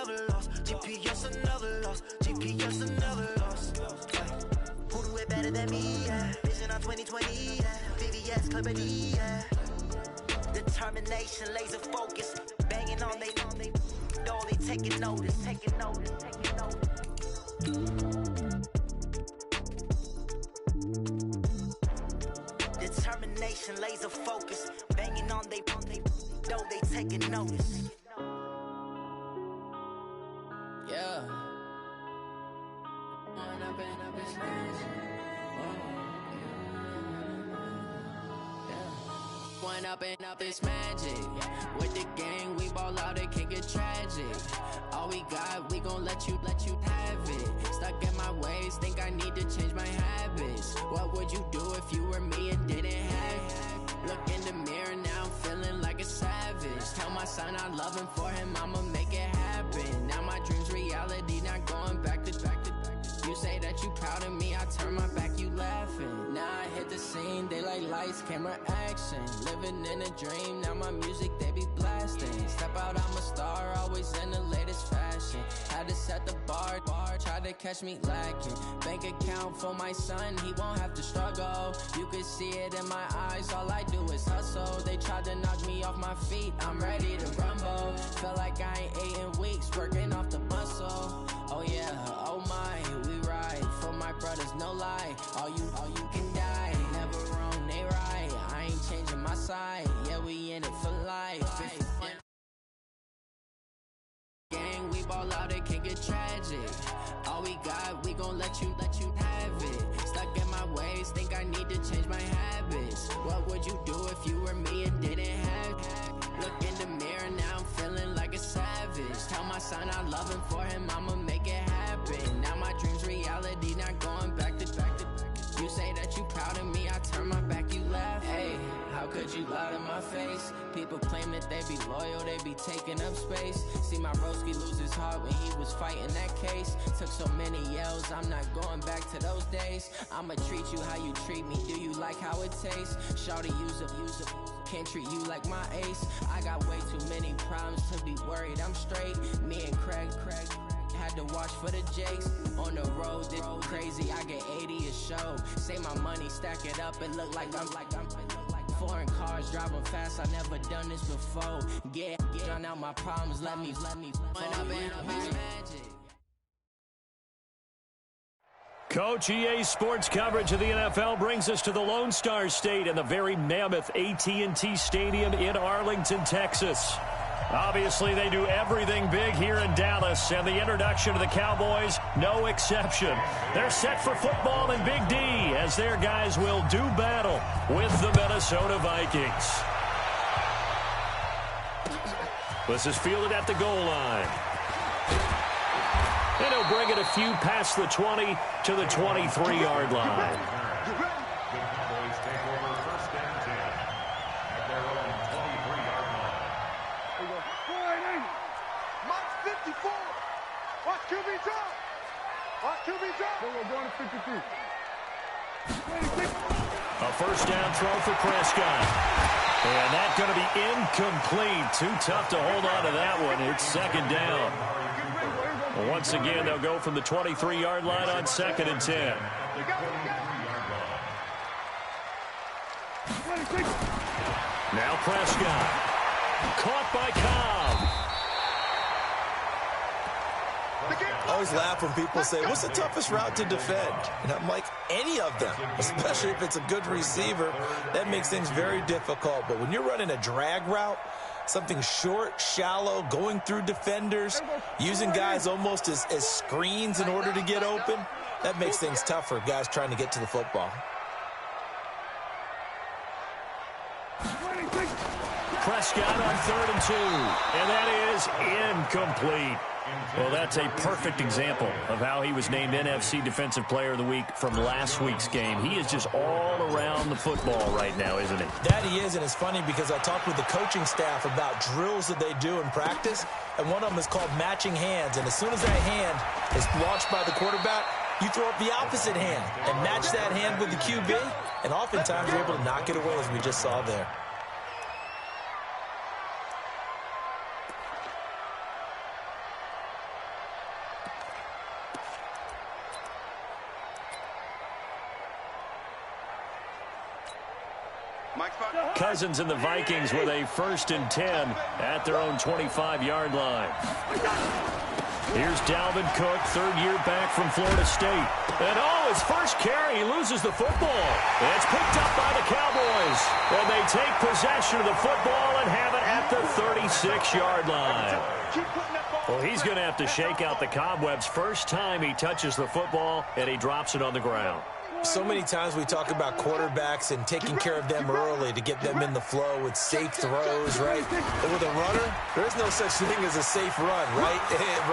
another loss. GPS another loss. GPS another loss. Who do it better than me? Yeah. Vision on 2020. Yeah. VVS Clipper D. Yeah. Determination, laser focus. Banging on they door. They taking notice. Taking notice. Taking notice. Determination, laser focus. Banging on they door. They taking notice. Yeah. One up and up is magic. With the gang, we ball out, it can get tragic. All we got, we gon' let you have it. Stuck in my ways, think I need to change my habits. What would you do if you were me and didn't have it? Look in the mirror, now I'm feeling like a savage. Tell my son I love him, for him I'ma make it happen. Now my dream's reality, not going back to. You say that you proud of me, I turn my back, you laughing. Now I hit the scene, they like lights, camera, action. Living in a dream, now my music, they be blasting. Step out, I'm a star, always in the latest fashion. Had to set the bar, try to catch me lacking. Bank account for my son, he won't have to struggle. You can see it in my eyes, all I do is hustle. They tried to knock me off my feet, I'm ready to rumble. Feel like I ain't ate in weeks, working off the muscle. Oh yeah, oh my, we ride for my brothers, no lie. All you can die, never wrong, they right. I ain't changing my side, yeah, we in it for life. Gang, we ball out, it can get tragic. All we got, we gon' let you have it. Stuck in my ways, think I need to change my habits. What would you do if you were me and didn't have it? Look in the mirror, now I'm feeling like a savage. Tell my son I love him, for him I'ma make it happen. Now my dream's reality, not going back to. You say that you proud of me, I turn my back, you laugh. Hey, how could you lie to my face? People claim that they be loyal, they be taking up space. See my broski lose his heart when he was fighting that case. Took so many yells, I'm not going back to those days. I'ma treat you how you treat me, do you like how it tastes? Shawty, use up, can't treat you like my ace. I got way too many problems to be worried, I'm straight. Me and Craig had to watch for the Jakes. On the road, this crazy, I get 80 a show. Say my money, stack it up, it look like I'm foreign cars, driving fast, I never done this before. Drown out my problems, let me find up and magic. Coach, EA Sports coverage of the NFL brings us to the Lone Star State and the very mammoth AT&T Stadium in Arlington, Texas. Obviously, they do everything big here in Dallas, and the introduction of the Cowboys, no exception. They're set for football in Big D, as their guys will do battle with the Minnesota Vikings. This is fielded at the goal line. And he'll bring it a few past the 20 to the 23-yard line. A first down throw for Prescott. And that's going to be incomplete. Too tough to hold on to that one. It's second down. Once again, they'll go from the 23-yard line on 2nd and 10. Now Prescott. Caught by Cobb. I always laugh when people say, what's the toughest route to defend? And I'm like, any of them, especially if it's a good receiver. That makes things very difficult. But when you're running a drag route, something short, shallow, going through defenders, using guys almost as screens in order to get open, that makes things tough for guys trying to get to the football. Prescott on 3rd and 2. And that is incomplete. Well, that's a perfect example of how he was named NFC Defensive Player of the Week from last week's game. He is just all around the football right now, isn't he? That he is, and it's funny because I talked with the coaching staff about drills that they do in practice, and one of them is called matching hands. And as soon as that hand is launched by the quarterback, you throw up the opposite hand and match that hand with the QB, and oftentimes you're able to knock it away, as we just saw there. Cousins and the Vikings with a 1st and 10 at their own 25-yard line. Here's Dalvin Cook, 3rd year back from Florida State. And, his first carry, he loses the football. It's picked up by the Cowboys. And they take possession of the football and have it at the 36-yard line. Well, he's going to have to shake out the cobwebs first time he touches the football, and he drops it on the ground. So many times we talk about quarterbacks and taking care of them early to get them in the flow with safe throws, right? But with a runner, there's no such thing as a safe run, right?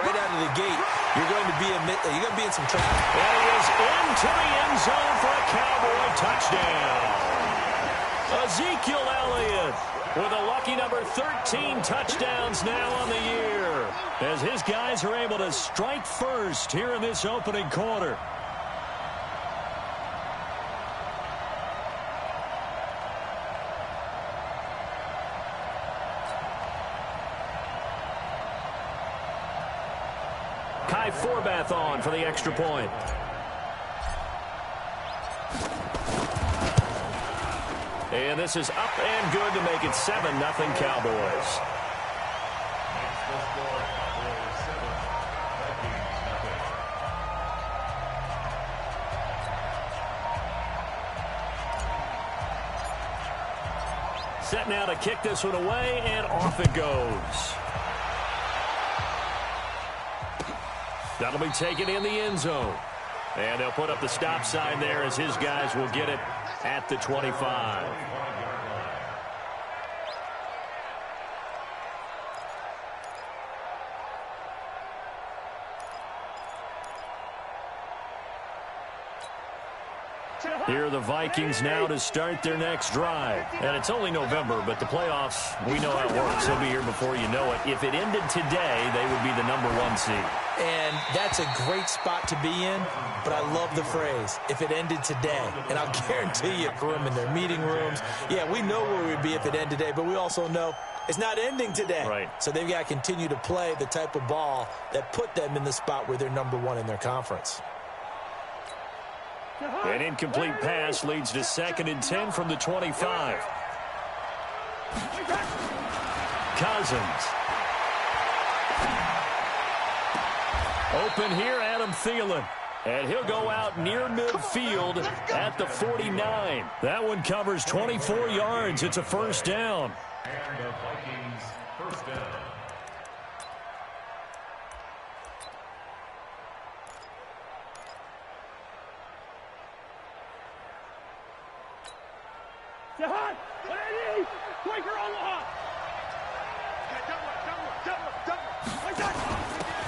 Right out of the gate, you're going to be in some trouble. And he is into the end zone for a Cowboy touchdown. Ezekiel Elliott with a lucky number 13 touchdowns now on the year, as his guys are able to strike first here in this opening quarter. Kai Forbath on for the extra point. And this is up and good to make it 7-0 Cowboys. Set now to kick this one away, and off it goes. That'll be taken in the end zone. And they'll put up the stop sign there as his guys will get it at the 25. Here are the Vikings now to start their next drive. And it's only November, but the playoffs, we know how it works. They'll be here before you know it. If it ended today, they would be the #1 seed. And that's a great spot to be in, but I love the phrase, if it ended today. And I'll guarantee you, for them in their meeting rooms, yeah, we know where we'd be if it ended today, but we also know it's not ending today. Right. So they've got to continue to play the type of ball that put them in the spot where they're #1 in their conference. An incomplete pass leads to 2nd and 10 from the 25. Cousins. Open here, Adam Thielen. And he'll go out near midfield at the 49. That one covers 24 yards. It's a 1st down. And the Vikings 1st down.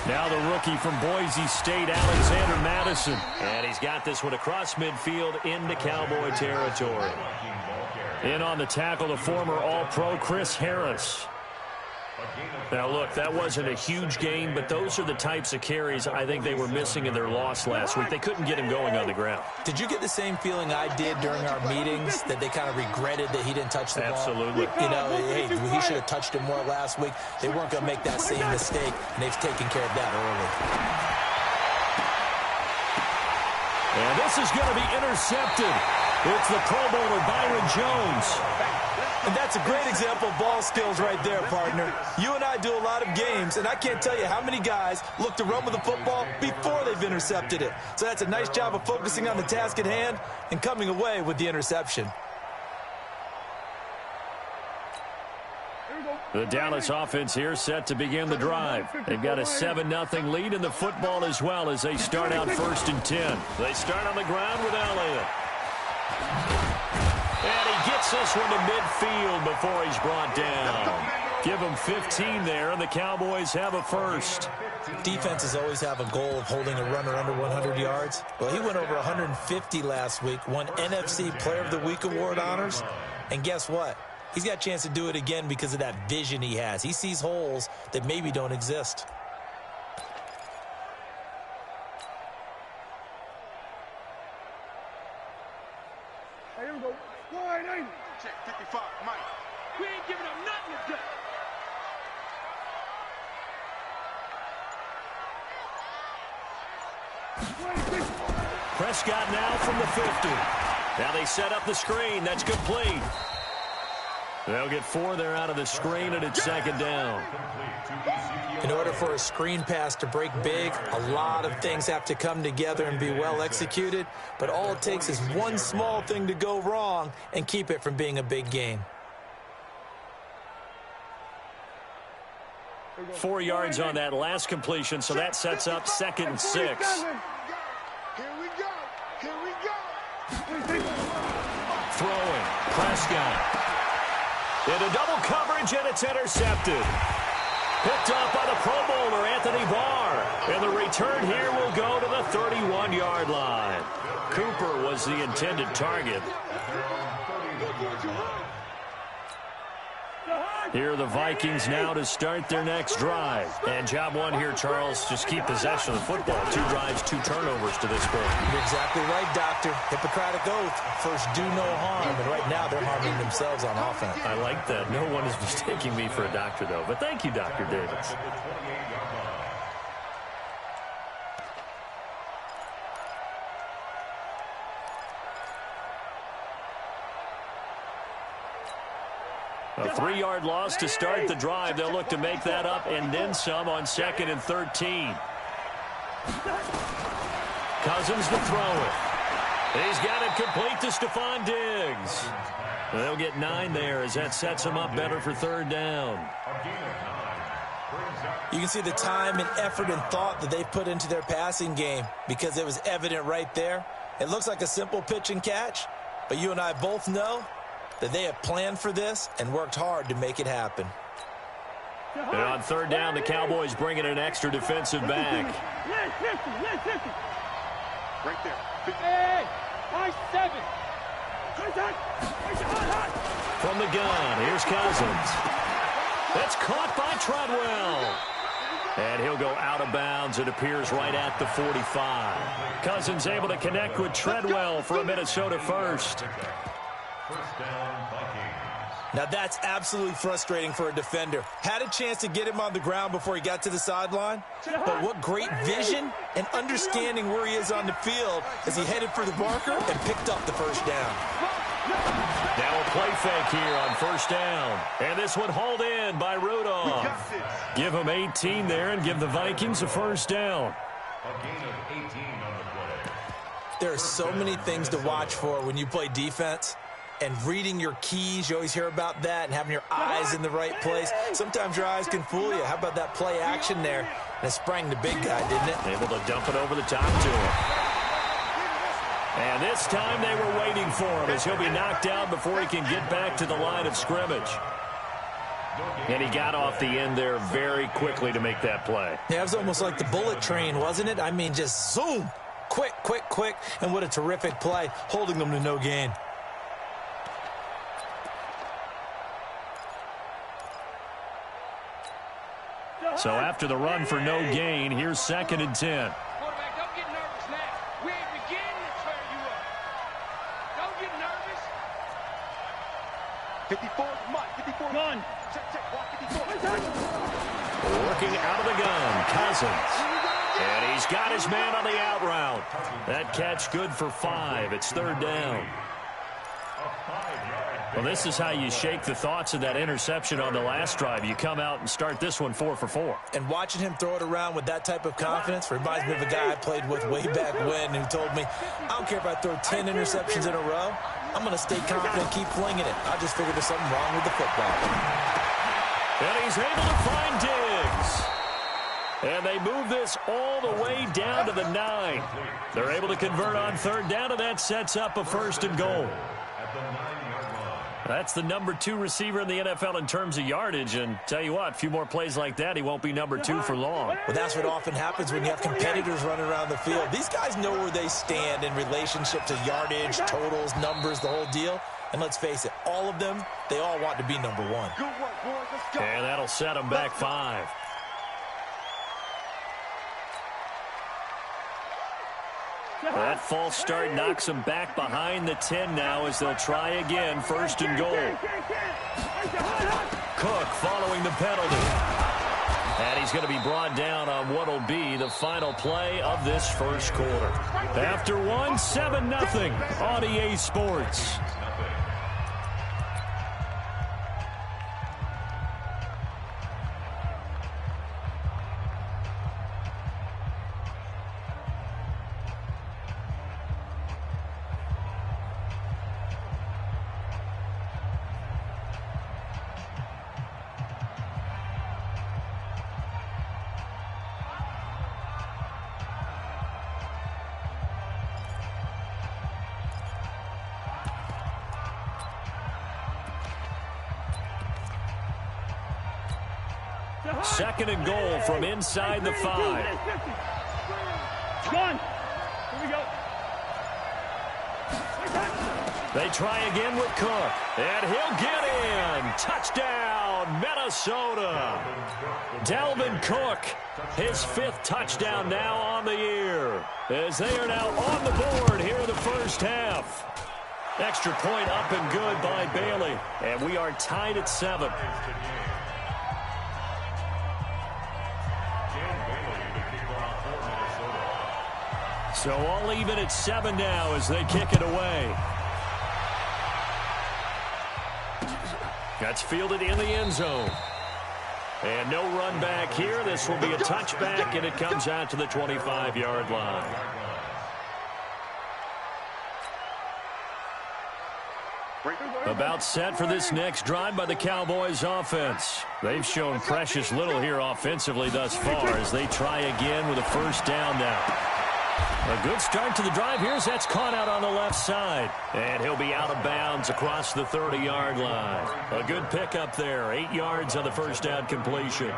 Now the rookie from Boise State, Alexander Madison. And he's got this one across midfield into Cowboy territory. In on the tackle, the former All-Pro Chris Harris. Now, look, that wasn't a huge gain, but those are the types of carries I think they were missing in their loss last week. They couldn't get him going on the ground. Did you get the same feeling I did during our meetings, that they kind of regretted that he didn't touch the ball? Absolutely. You know, hey, he should have touched it more last week. They weren't going to make that same mistake, and they've taken care of that early. And this is going to be intercepted. It's the Pro Bowler Byron Jones. And that's a great example of ball skills right there, partner. You and I do a lot of games, and I can't tell you how many guys look to run with the football before they've intercepted it. So that's a nice job of focusing on the task at hand and coming away with the interception. The Dallas offense here set to begin the drive. They've got a 7-0 lead in the football as well as they start out 1st and 10. They start on the ground with Elliott. And he gets this one to midfield before he's brought down. Give him 15 there, and the Cowboys have a 1st. Defenses always have a goal of holding a runner under 100 yards. Well, he went over 150 last week, won NFC Player of the Week award honors. And guess what? He's got a chance to do it again because of that vision he has. He sees holes that maybe don't exist. Here we go. Wide 80. Check 55, Mike. We ain't giving up nothing today. Prescott now from the 50. Now they set up the screen. That's complete. They'll get 4 there out of the screen, and it's second down. In order for a screen pass to break big, a lot of things have to come together and be well executed, but all it takes is one small thing to go wrong and keep it from being a big gain. 4 yards on that last completion, so that sets up 2nd and 6. Here we go. Here we go. Throwing. Prescott. Into double coverage, and it's intercepted. Picked up by the Pro Bowler, Anthony Barr. And the return here will go to the 31-yard line. Cooper was the intended target. Here are the Vikings now to start their next drive. And job one here, Charles, just keep possession of the football. 2 drives, 2 turnovers to this point. You're exactly right, Doctor. Hippocratic oath. First, do no harm. And right now, they're harming themselves on offense. I like that. No one is mistaking me for a doctor, though. But thank you, Dr. Davis. A 3-yard loss to start the drive. They'll look to make that up and then some on 2nd and 13. Cousins to throw it. He's got it complete to Stephon Diggs. They'll get 9 there as that sets them up better for 3rd down. You can see the time and effort and thought that they've put into their passing game because it was evident right there. It looks like a simple pitch and catch, but you and I both know that they have planned for this and worked hard to make it happen. And on 3rd down, the Cowboys bring in an extra defensive back. Right there. Hey, nice 7. From the gun, here's Cousins. That's caught by Treadwell. And he'll go out of bounds, it appears, right at the 45. Cousins able to connect with Treadwell for a Minnesota first. Now that's absolutely frustrating for a defender. Had a chance to get him on the ground before he got to the sideline, but what great vision and understanding where he is on the field as he headed for the marker and picked up the first down. Now a play fake here on 1st down. And this one hauled in by Rudolph. Give him 18 there and give the Vikings a 1st down. A gain of 18 on the play. There are so many things to watch for when you play defense. And reading your keys, you always hear about that, and having your eyes in the right place. Sometimes your eyes can fool you. How about that play action there? And it sprang the big guy, didn't it? Able to dump it over the top to him. And this time they were waiting for him as he'll be knocked down before he can get back to the line of scrimmage. And he got off the end there very quickly to make that play. Yeah, it was almost like the bullet train, wasn't it? I mean, just zoom. Quick, quick, quick. And what a terrific play, holding them to no gain. So after the run for no gain, here's 2nd and 10. Quarterback, don't get nervous now. We ain't beginning to tear you up. Don't get nervous. 54, Mike, 54. Gun. Check, walk 54. Working out of the gun, Cousins. And he's got his man on the out route. That catch good for 5. It's 3rd down. Well, this is how you shake the thoughts of that interception on the last drive. You come out and start this one 4 for 4. And watching him throw it around with that type of confidence reminds me of a guy I played with way back when who told me, I don't care if I throw 10 interceptions in a row. I'm going to stay confident and keep flinging it. I just figured there's something wrong with the football. And he's able to find Diggs. And they move this all the way down to the 9. They're able to convert on 3rd down, and that sets up a 1st and goal. That's the number 2 receiver in the NFL in terms of yardage. And tell you what, a few more plays like that, he won't be number 2 for long. Well, that's what often happens when you have competitors running around the field. These guys know where they stand in relationship to yardage, totals, numbers, the whole deal. And let's face it, all of them, they all want to be number 1. Good work, boys. Let's go. And that'll set them back 5. That false start knocks them back behind the 10 now as they'll try again, 1st and goal. Cook following the penalty. And he's going to be brought down on what will be the final play of this 1st quarter. After 1, 7-0 on EA Sports. Second and goal from inside the 5. One. Here we go. They try again with Cook, and he'll get in. Touchdown, Minnesota. Dalvin Cook, his 5th touchdown now on the year, as they are now on the board here in the first half. Extra point up and good by Bailey, and we are tied at 7. So all even at 7 now as they kick it away. That's fielded in the end zone. And no run back here. This will be a touchback, and it comes out to the 25-yard line. About set for this next drive by the Cowboys offense. They've shown precious little here offensively thus far as they try again with a first down now. A good start to the drive here as that's caught out on the left side. And he'll be out of bounds across the 30-yard line. A good pickup there. 8 yards on the first down completion.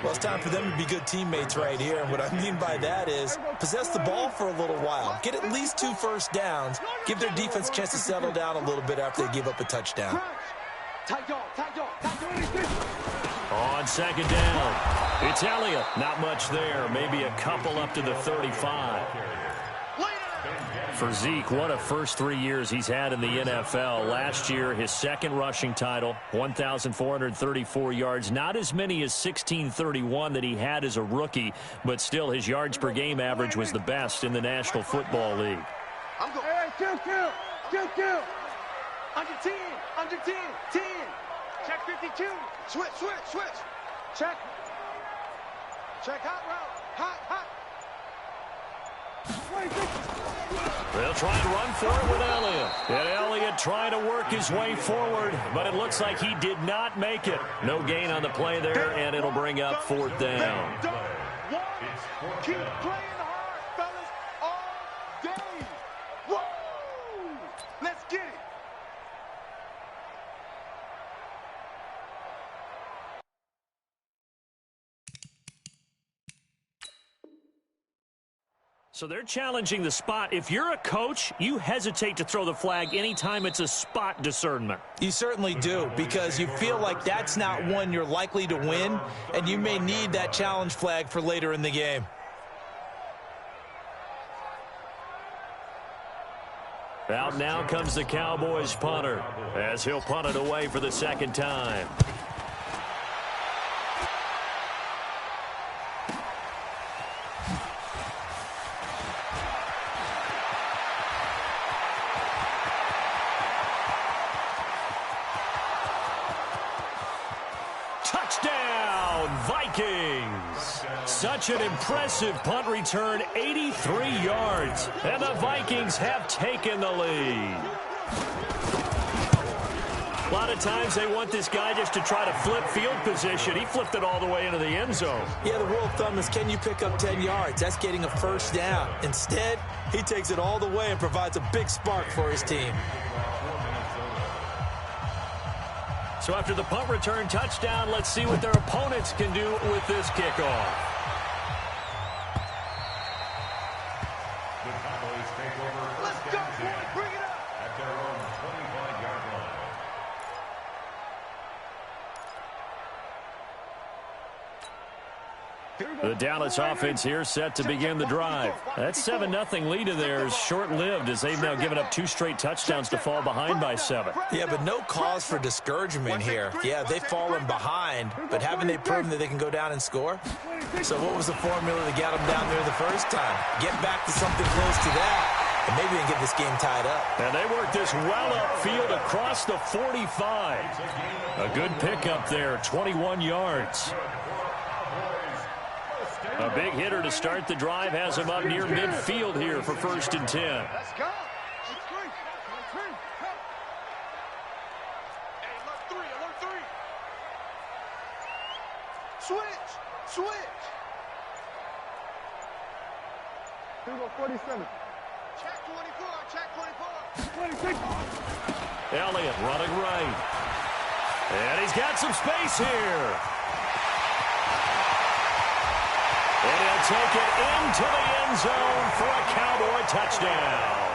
Well, it's time for them to be good teammates right here. And what I mean by that is possess the ball for a little while. Get at least 2 first downs. Give their defense a chance to settle down a little bit after they give up a touchdown. On second down, it's Elliott. Not much there. Maybe a couple up to the 35. For Zeke, what a first 3 years he's had in the NFL. Last year, his 2nd rushing title, 1,434 yards. Not as many as 1,631 that he had as a rookie, but still his yards per game average was the best in the National Football League. I'm going. Hey, kill. Under 10. 10. Check 52. Switch. Check. Hot route. Hot. They'll try and run for it with Elliott. And Elliott trying to work his way forward, but it looks like he did not make it. No gain on the play there, and it'll bring up 4th down. Keep playing hard, fellas, all day. Woo! Let's get it. So they're challenging the spot. If you're a coach, you hesitate to throw the flag anytime it's a spot discernment. You certainly do, because you feel like that's not one you're likely to win, and you may need that challenge flag for later in the game. Out now comes the Cowboys punter, as he'll punt it away for the 2nd time. Touchdown, Vikings! Such an impressive punt return, 83 yards, and the Vikings have taken the lead. A lot of times they want this guy just to try to flip field position. He flipped it all the way into the end zone. Yeah, the rule of thumb is, can you pick up 10 yards? That's getting a first down. Instead, he takes it all the way and provides a big spark for his team. So after the punt return touchdown, let's see what their opponents can do with this kickoff. The Cowboys take over. Let's go, boy. Bring it up. At their own 25-yard line. The Dallas offense here set to begin the drive. That 7-0 lead of theirs short-lived as they've now given up 2 straight touchdowns to fall behind by 7. Yeah, but no cause for discouragement here. Yeah, they've fallen behind, but haven't they proven that they can go down and score? So what was the formula that got them down there the first time? Get back to something close to that, and maybe they can get this game tied up. And they work this well upfield across the 45. A good pickup there, 21 yards. A big hitter to start the drive has him up near midfield here for 1st and 10. Let's go. Hey, alert 3. Switch. Here we go, 47. Check 24. 26. Elliott running right. And he's got some space here. And he'll take it into the end zone for a Cowboy touchdown.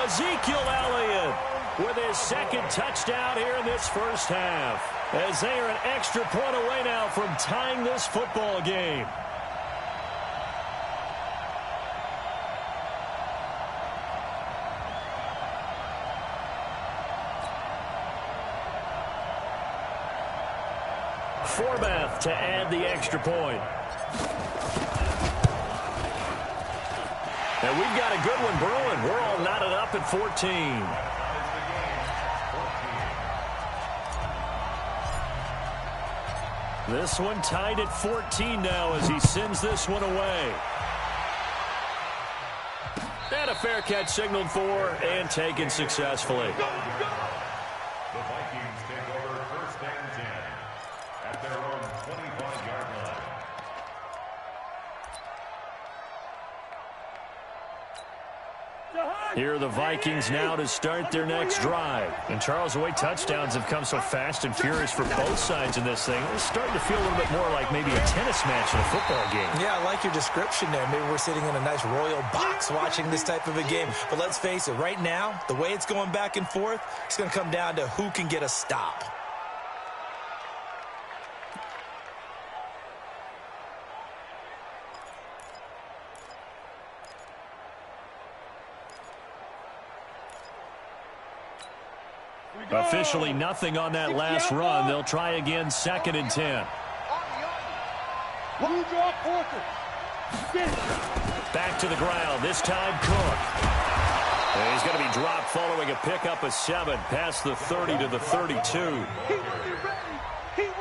Ezekiel Elliott with his second touchdown here in this first half, as they are an extra point away now from tying this football game. Forbath to add the extra point. And we've got a good one brewing. We're all knotted up at 14. This one tied at 14 now as he sends this one away. And a fair catch signaled for and taken successfully. The Vikings take over first and 10 at their own 25-yard line. Here are the Vikings now to start their next drive. And Charles, the way touchdowns have come so fast and furious for both sides in this thing, it's starting to feel a little bit more like maybe a tennis match in a football game. Yeah, I like your description there. Maybe we're sitting in a nice royal box watching this type of a game. But let's face it, right now, the way it's going back and forth, it's going to come down to who can get a stop. Officially nothing on that last run. They'll try again, 2nd and 10. Back to the ground, this time Cook. And he's going to be dropped following a pickup of 7 past the 30 to the 32.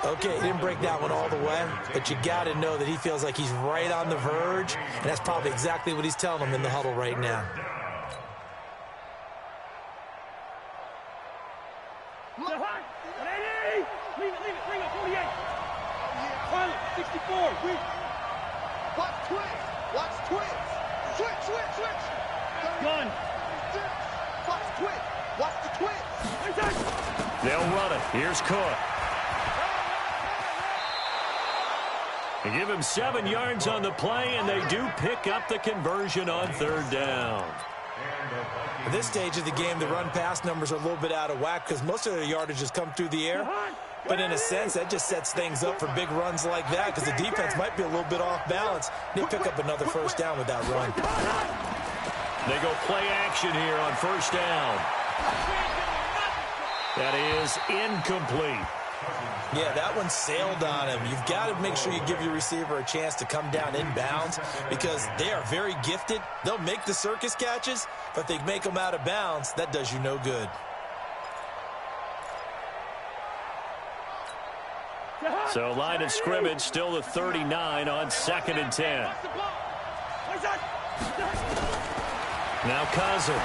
Okay, he didn't break that one all the way, but you got to know that he feels like he's right on the verge, and that's probably exactly what he's telling them in the huddle right now. They'll run it. Here's Cook. They give him 7 yards on the play, and they do pick up the conversion on 3rd down. At this stage of the game, the run-pass numbers are a little bit out of whack because most of their yardage has come through the air. But in a sense, that just sets things up for big runs like that because the defense might be a little bit off balance. They pick up another 1st down with that run. They go play action here on 1st down. That is incomplete. Yeah, that one sailed on him. You've got to make sure you give your receiver a chance to come down inbounds because they are very gifted. They'll make the circus catches, but if they make them out of bounds, that does you no good. So line of scrimmage still the 39 on 2nd and 10. Now Cousins.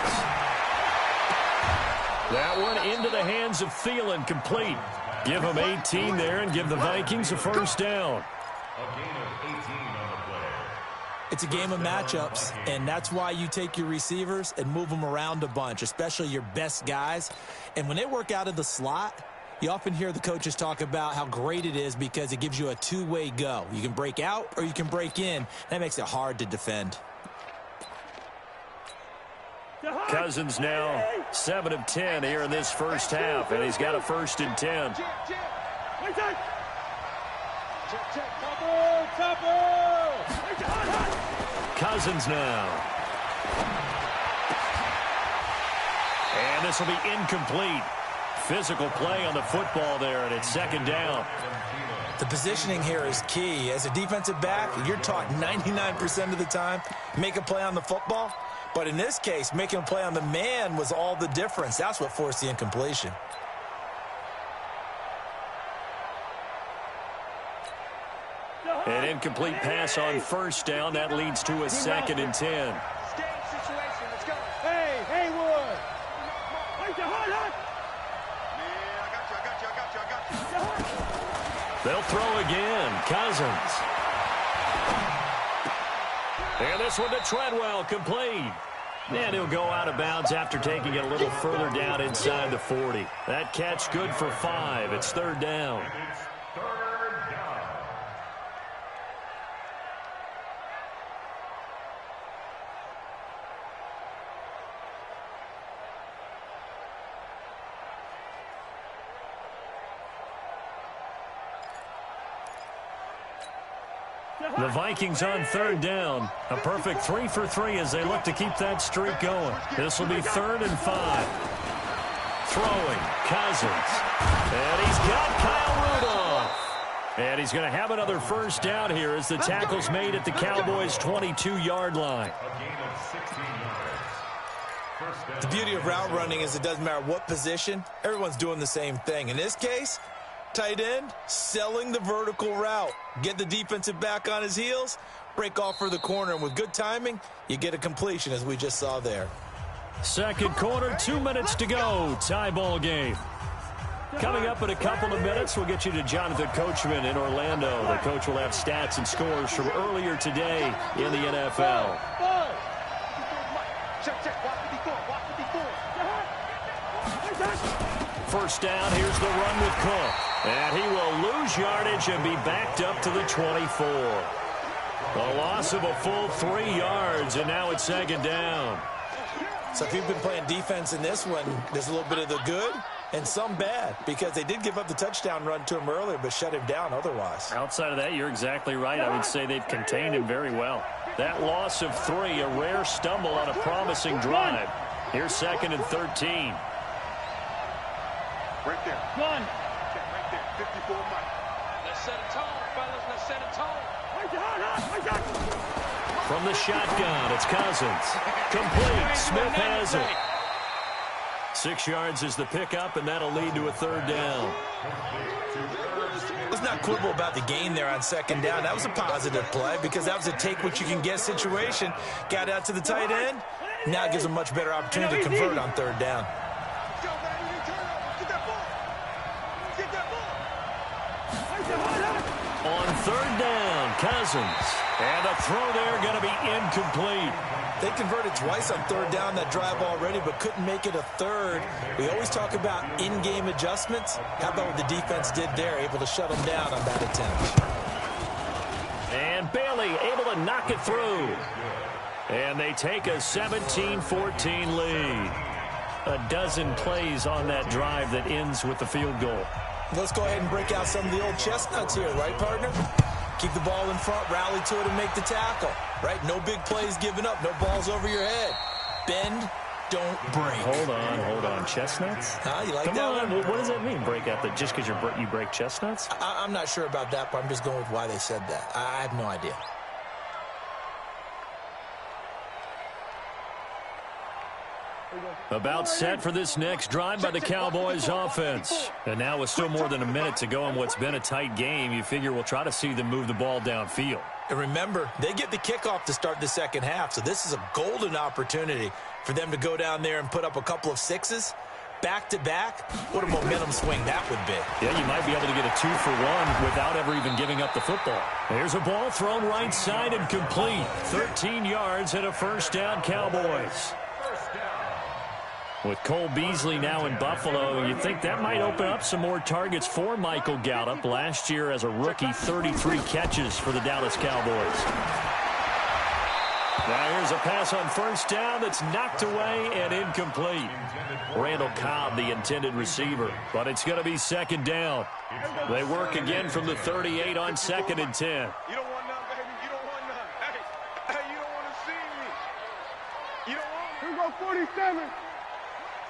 That one into the hands of Thielen, complete. Give him 18 there and give the Vikings a 1st down. A gain of 18 on the play. It's a game of matchups, and that's why you take your receivers and move them around a bunch, especially your best guys. And when they work out of the slot, you often hear the coaches talk about how great it is because it gives you a two-way go. You can break out or you can break in. That makes it hard to defend. Cousins now 7 of 10 here in this first half, and he's got a 1st and 10. Cousins now. And this will be incomplete. Physical play on the football there, and it's 2nd down. The positioning here is key. As a defensive back, you're taught 99% of the time, make a play on the football. But in this case, making a play on the man was all the difference. That's what forced the incompletion. An incomplete pass on 1st down. That leads to a 2nd and 10. Hey, Haywood. They'll throw again. Cousins. And this one to Treadwell, complete. And he'll go out of bounds after taking it a little further down inside the 40. That catch good for 5. It's 3rd down. The Vikings on third down. A perfect 3 for 3 as they look to keep that streak going. This will be 3rd and 5. Throwing, Cousins. And he's got Kyle Rudolph. And he's going to have another first down here as the tackle's made at the Cowboys' 22-yard line. The beauty of route running is it doesn't matter what position. Everyone's doing the same thing. In this case, tight end, selling the vertical route. Get the defensive back on his heels, break off for the corner, and with good timing, you get a completion as we just saw there. Second quarter, 2 minutes to go. Tie ball game. Coming up in a couple of minutes, we'll get you to Jonathan Coachman in Orlando. The coach will have stats and scores from earlier today in the NFL. First down, here's the run with Cook. And he will lose yardage and be backed up to the 24. A loss of a full 3 yards, and now it's second down. So if you've been playing defense in this one, there's a little bit of the good and some bad, because they did give up the touchdown run to him earlier, but shut him down otherwise. Outside of that, you're exactly right. I would say they've contained him very well. That loss of 3, a rare stumble on a promising drive. Here's 2nd and 13. Right there. Run. Right there. 54 Mike. Let's set a tone, fellas. Let's set a tone. From the shotgun, it's Cousins. Complete. Smith has it. 6 yards is the pickup, and that'll lead to a 3rd down. Let's not quibble about the gain there on 2nd down. That was a positive play because that was a take-what-you-can-get situation. Got out to the tight end. Now it gives a much better opportunity to convert on 3rd down. On 3rd down, Cousins. And the throw there going to be incomplete. They converted twice on 3rd down that drive already, but couldn't make it a 3rd. We always talk about in-game adjustments. How about what the defense did there, able to shut them down on that attempt. And Bailey able to knock it through. And they take a 17-14 lead. A dozen plays on that drive that ends with the field goal. Let's go ahead and break out some of the old chestnuts here, right, partner? Keep the ball in front, rally to it, and make the tackle, right? No big plays given up, no balls over your head. Bend, don't break. Hold on. Chestnuts? Huh? You like Come that on. one? What does that mean, break out? Just because you break chestnuts? I'm not sure about that, but I'm just going with why they said that. I have no idea. About set for this next drive by the Cowboys offense. And now with still more than a minute to go in what's been a tight game, you figure we'll try to see them move the ball downfield. And remember, they get the kickoff to start the second half, so this is a golden opportunity for them to go down there and put up a couple of 6s. Back-to-back, what a momentum swing that would be. Yeah, you might be able to get a 2-for-1 without ever even giving up the football. Here's a ball thrown right side and complete. 13 yards and a first down, Cowboys. With Cole Beasley now in Buffalo, you'd think that might open up some more targets for Michael Gallup. Last year as a rookie, 33 catches for the Dallas Cowboys. Now here's a pass on first down that's knocked away and incomplete. Randall Cobb, the intended receiver, but it's going to be second down. They work again from the 38 on 2nd and 10. You don't want none, baby. You don't want none. Hey, you don't want to see me. You don't want me. Here we go, 47.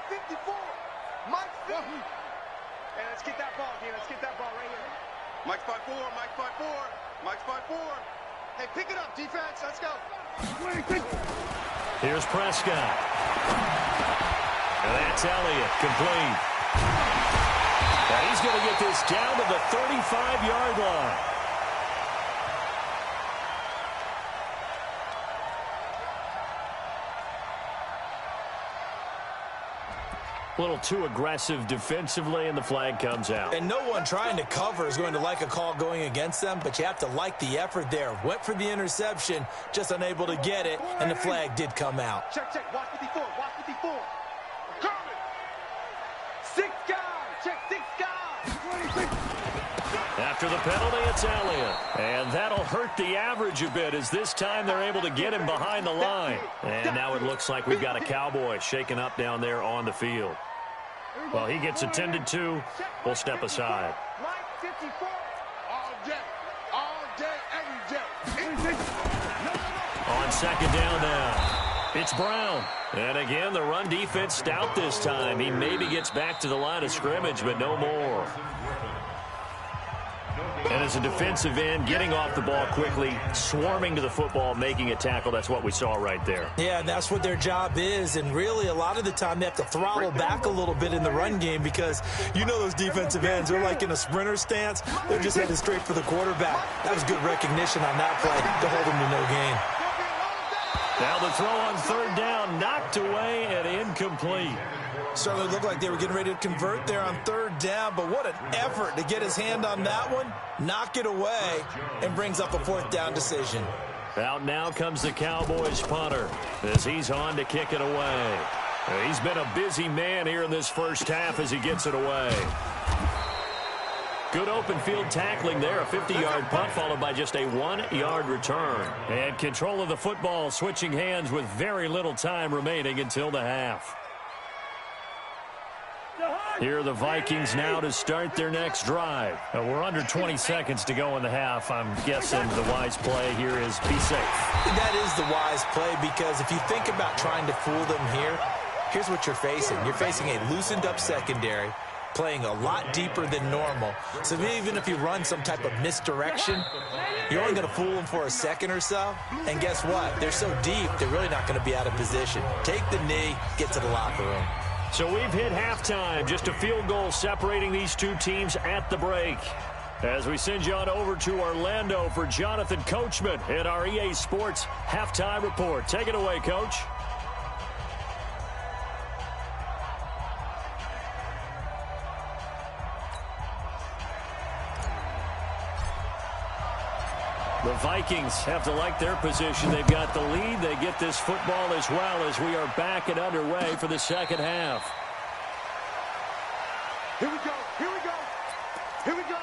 54. Mike 50. Hey, let's get that ball again. Let's get that ball right here. Mike's by 4. Mike's by 4. Mike's by 4. Hey, pick it up, defense. Let's go. Here's Prescott. And that's Elliott, complete. And he's going to get this down to the 35-yard line. A little too aggressive defensively, and the flag comes out. And no one trying to cover is going to like a call going against them, but you have to like the effort there. Went for the interception, just unable to get it, and the flag did come out. Check. Watch 54. Watch 54. Coming. 6 guys. Check 6 guys. After the penalty, it's Elliott. And that'll hurt the average a bit as this time they're able to get him behind the line. And now it looks like we've got a Cowboy shaken up down there on the field. Well, he gets attended to. We'll step aside. Mike 54. All day, every day. on second down now. It's Brown. And again, the run defense stout this time. He maybe gets back to the line of scrimmage, but no more. And as a defensive end, getting off the ball quickly, swarming to the football, making a tackle, that's what we saw right there. Yeah, and that's what their job is. And really, a lot of the time, they have to throttle back a little bit in the run game because you know those defensive ends, they're like in a sprinter stance. They're just headed straight for the quarterback. That was good recognition on that play to hold them to no gain. Now the throw on third down, knocked away and incomplete. Certainly looked like they were getting ready to convert there on third down, but what an effort to get his hand on that one, knock it away, and brings up a fourth down decision. Out now comes the Cowboys punter as he's on to kick it away. He's been a busy man here in this first half as he gets it away. Good open field tackling there, a 50-yard punt followed by just a 1-yard return. And control of the football switching hands with very little time remaining until the half. Here are the Vikings now to start their next drive. We're under 20 seconds to go in the half. I'm guessing the wise play here is be safe. That is the wise play because if you think about trying to fool them here, here's what you're facing. You're facing a loosened up secondary, playing a lot deeper than normal. So even if you run some type of misdirection, you're only going to fool them for a second or so. And guess what? They're so deep, they're really not going to be out of position. Take the knee, get to the locker room. So we've hit halftime. Just a field goal separating these two teams at the break. As we send you on over to Orlando for Jonathan Coachman in our EA Sports Halftime Report. Take it away, Coach. The Vikings have to like their position. They've got the lead. They get this football as well as we are back and underway for the second half. Here we go. Here we go. Here we go.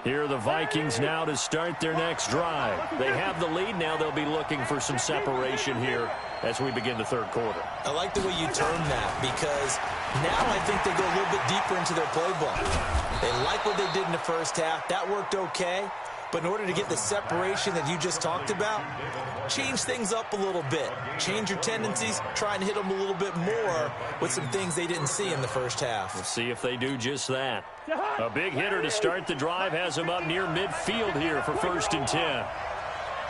Here are the Vikings now to start their next drive. They have the lead. Now they'll be looking for some separation here as we begin the third quarter. I like the way you term that because now I think they go a little bit deeper into their playbook. They like what they did in the first half. That worked okay. But in order to get the separation that you just talked about, change things up a little bit. Change your tendencies. Try and hit them a little bit more with some things they didn't see in the first half. We'll see if they do just that. A big hitter to start the drive has him up near midfield here for 1st and 10.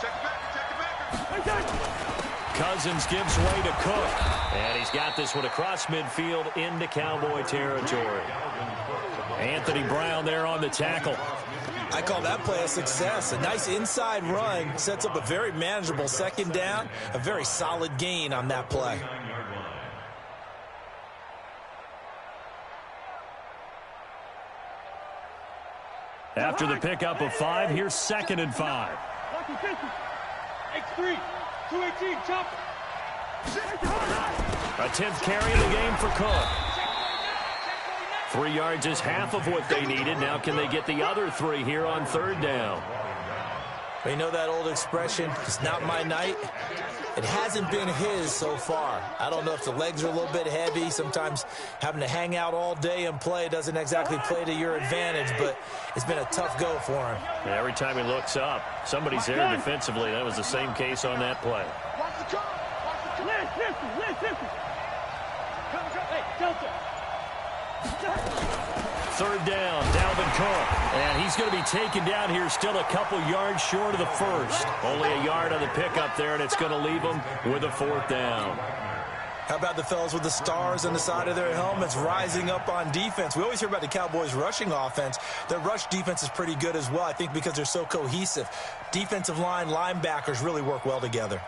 Check it back. Cousins gives way to Cook. And he's got this one across midfield into Cowboy territory. Anthony Brown there on the tackle. I call that play a success. A nice inside run sets up a very manageable second down. A very solid gain on that play. After the pickup of 5, here's 2nd and 5. X3, 218, chop. A 10th carry in the game for Cook. 3 yards is half of what they needed. Now can they get the other 3 here on 3rd down? We know that old expression, it's not my night. It hasn't been his so far. I don't know if the legs are a little bit heavy. Sometimes having to hang out all day and play doesn't exactly play to your advantage, but it's been a tough go for him. And every time he looks up, somebody's there defensively. That was the same case on that play. Watch the car. Watch the car. Listen. Hey, Delta. 3rd down, Dalvin Cook. And he's going to be taken down here still a couple yards short of the first. Only a yard on the pickup there, and it's going to leave him with a 4th down. How about the fellas with the stars on the side of their helmets rising up on defense? We always hear about the Cowboys' rushing offense. Their rush defense is pretty good as well, I think, because they're so cohesive. Defensive line, linebackers really work well together.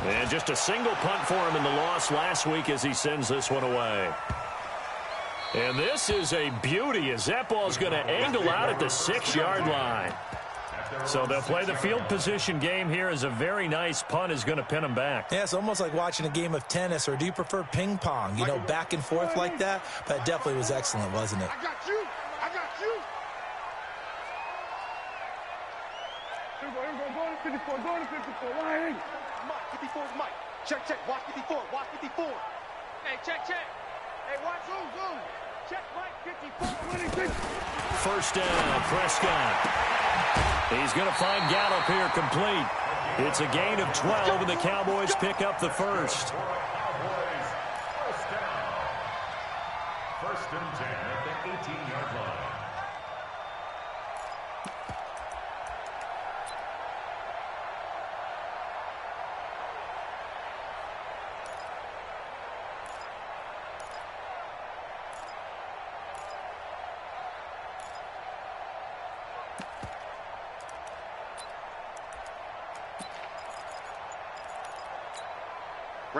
And just a single punt for him in the loss last week as he sends this one away. And this is a beauty as that ball's going to angle out at the 6-yard line. So they'll play the field position game here as a very nice punt is going to pin them back. Yeah, it's almost like watching a game of tennis, or do you prefer ping pong? You know, back and forth like that? But it definitely was excellent, wasn't it? I got you. Here we go. Go to 54. Go to 54. Line. Mike, 54 is Mike. Check. Watch 54. Hey, check. First down, Prescott. He's going to find Gallup here complete. It's a gain of 12, and the Cowboys pick up the first. First and 10 at the 18-yard line.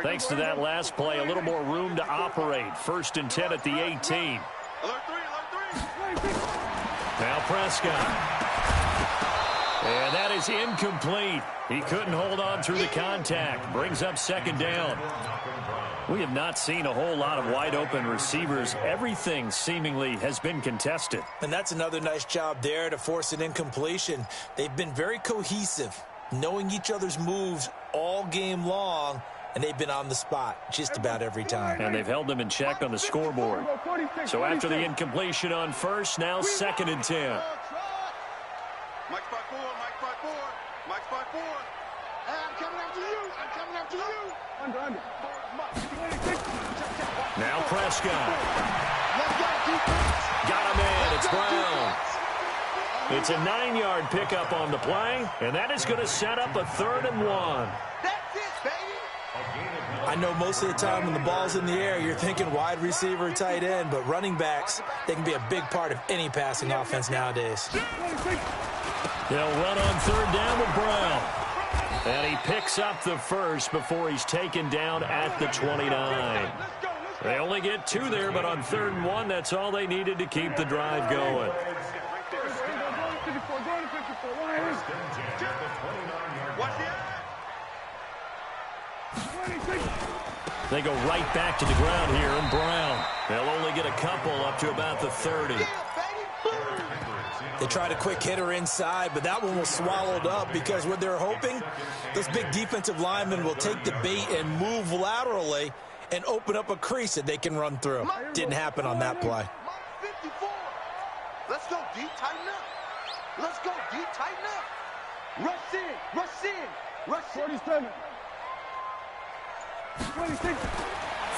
Thanks to that last play, a little more room to operate. First and 10 at the 18. Alert three. Now Prescott. And that is incomplete. He couldn't hold on through the contact. Brings up second down. We have not seen a whole lot of wide open receivers. Everything seemingly has been contested. And that's another nice job there to force an incompletion. They've been very cohesive, knowing each other's moves all game long. And they've been on the spot just about every time. And they've held them in check on the scoreboard. So after the incompletion on first, now second and 10. Mike spot four. Hey, I'm coming after you. Under. Now Prescott. Got him in. It's Brown. It's a 9-yard pickup on the play, and that is going to set up a 3rd and 1. That's it, baby. I know most of the time when the ball's in the air, you're thinking wide receiver, tight end, but running backs, they can be a big part of any passing offense nowadays. They'll run on 3rd down with Brown. And he picks up the first before he's taken down at the 29. They only get 2 there, but on 3rd and 1, that's all they needed to keep the drive going. They go right back to the ground here, and Brown. They'll only get a couple up to about the 30. They tried a quick hitter inside, but that one was swallowed up because what they're hoping, those big defensive linemen will take the bait and move laterally and open up a crease that they can run through. Didn't happen on that play. 54. Let's go deep, tighten up. Rush in. 47. 26.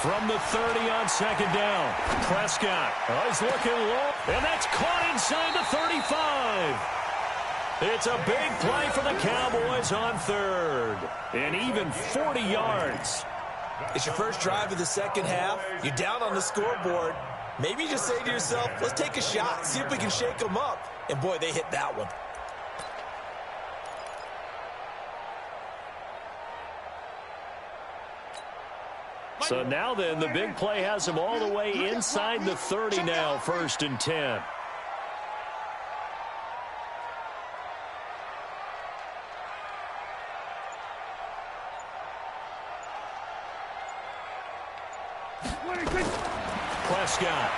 From the 30 on second down, Prescott. Oh, he's looking low, and that's caught inside the 35. It's a big play for the Cowboys on 3rd, and even 40 yards. It's your first drive of the second half. You're down on the scoreboard. Maybe you just say to yourself, let's take a shot, see if we can shake them up. And, boy, they hit that one. So now then, the big play has them all the way inside the 30 now, 1st and 10. Prescott.